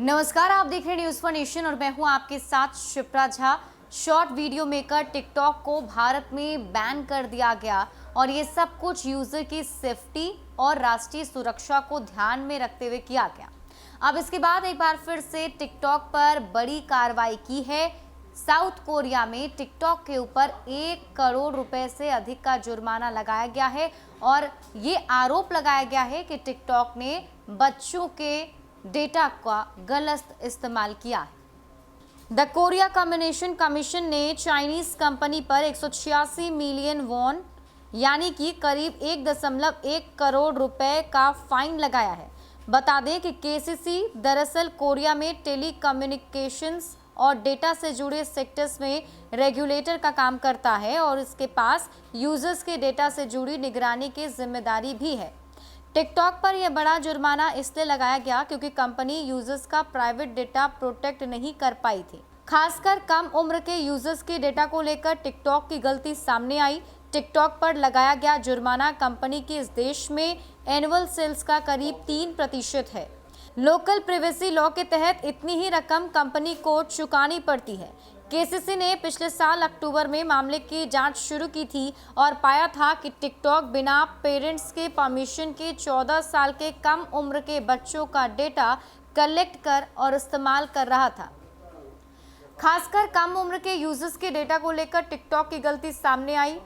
नमस्कार, आप देख रहे हैं न्यूज फॉर नेशन और मैं हूं आपके साथ Shipra Jha. Short video maker TikTok को भारत में बैन कर दिया गया और ये सब कुछ यूजर की सेफ्टी और राष्ट्रीय सुरक्षा को ध्यान में रखते हुए किया गया। अब इसके बाद एक बार फिर से टिकटॉक पर बड़ी कार्रवाई की है। साउथ कोरिया में टिकटॉक के ऊपर 1 करोड़ रुपए से अधिक का जुर्माना लगाया गया है और ये आरोप लगाया गया है कि टिकटॉक ने बच्चों के डेटा का गलत इस्तेमाल किया है। द कोरिया कम्युनिकेशन कमीशन ने चाइनीज कंपनी पर 186 मिलियन वॉन यानी कि करीब 1.1 करोड़ रुपए का फाइन लगाया है। बता दें कि केसीसी दरअसल कोरिया में टेली कम्युनिकेशंस और डेटा से जुड़े सेक्टर्स में रेगुलेटर का काम करता है और इसके पास यूजर्स के डेटा से जुड़ी निगरानी की जिम्मेदारी भी है। टिकटॉक पर यह बड़ा जुर्माना इसलिए लगाया गया क्योंकि कंपनी यूजर्स का प्राइवेट डेटा प्रोटेक्ट नहीं कर पाई थी। खासकर कम उम्र के यूजर्स के डेटा को लेकर टिकटॉक की गलती सामने आई। टिकटॉक पर लगाया गया जुर्माना कंपनी के इस देश में एनुअल सेल्स का करीब 3% है। लोकल प्राइवेसी लॉ के तहत इतनी ही रकम कंपनी को चुकानी पड़ती है। केसीसी ने पिछले साल अक्टूबर में मामले की जांच शुरू की थी और पाया था कि टिकटॉक बिना पेरेंट्स के परमिशन के 14 साल के कम उम्र के बच्चों का डेटा कलेक्ट कर और इस्तेमाल कर रहा था। खासकर कम उम्र के यूजर्स के डेटा को लेकर टिकटॉक की गलती सामने आई।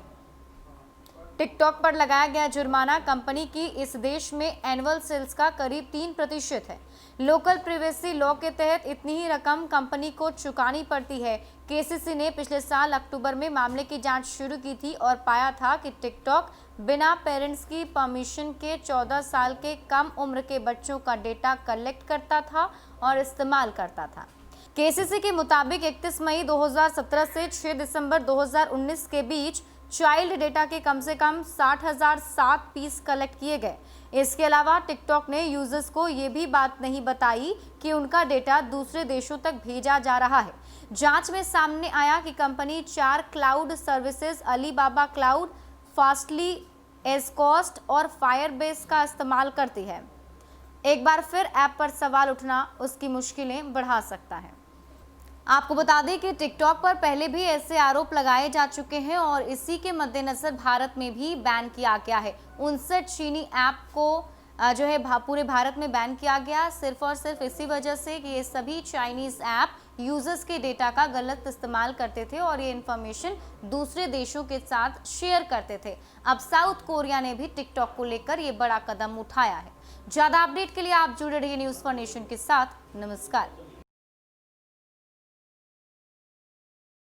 टिकटॉक पर लगाया गया जुर्माना कंपनी की इस देश में एनुअल सेल्स का करीब 3% है। लोकल प्राइवेसी लॉ के तहत इतनी ही रकम कंपनी को चुकानी पड़ती है। केसीसी ने पिछले साल अक्टूबर में मामले की जांच शुरू की थी और पाया था कि टिकटॉक बिना पेरेंट्स की परमिशन के 14 साल के कम उम्र के बच्चों का डेटा कलेक्ट करता था और इस्तेमाल करता था। केसीसी के मुताबिक 31 मई 2017 से 6 दिसंबर 2019 के बीच चाइल्ड डेटा के कम से कम 60,007 पीस कलेक्ट किए गए। इसके अलावा टिकटॉक ने यूजर्स को ये भी बात नहीं बताई कि उनका डेटा दूसरे देशों तक भेजा जा रहा है। जांच में सामने आया कि company 4 cloud services Alibaba cloud, Fastly, Edgecast और फायरबेस का इस्तेमाल करती है। एक बार फिर ऐप पर सवाल उठना उसकी मुश्किलें बढ़ा सकता है। आपको बता दें कि टिकटॉक पर पहले भी ऐसे आरोप लगाए जा चुके हैं और इसी के मद्देनजर भारत में भी बैन किया गया है। 59 चीनी ऐप को जो है पूरे भारत में बैन किया गया सिर्फ और सिर्फ इसी वजह से कि ये सभी चाइनीज ऐप यूजर्स के डेटा का गलत इस्तेमाल करते थे और ये इन्फॉर्मेशन दूसरे देशों के साथ शेयर करते थे। अब साउथ कोरिया ने भी टिकटॉक को लेकर ये बड़ा कदम उठाया है। ज्यादा अपडेट के लिए आप जुड़े रहिए न्यूज फॉर नेशन के साथ। नमस्कार।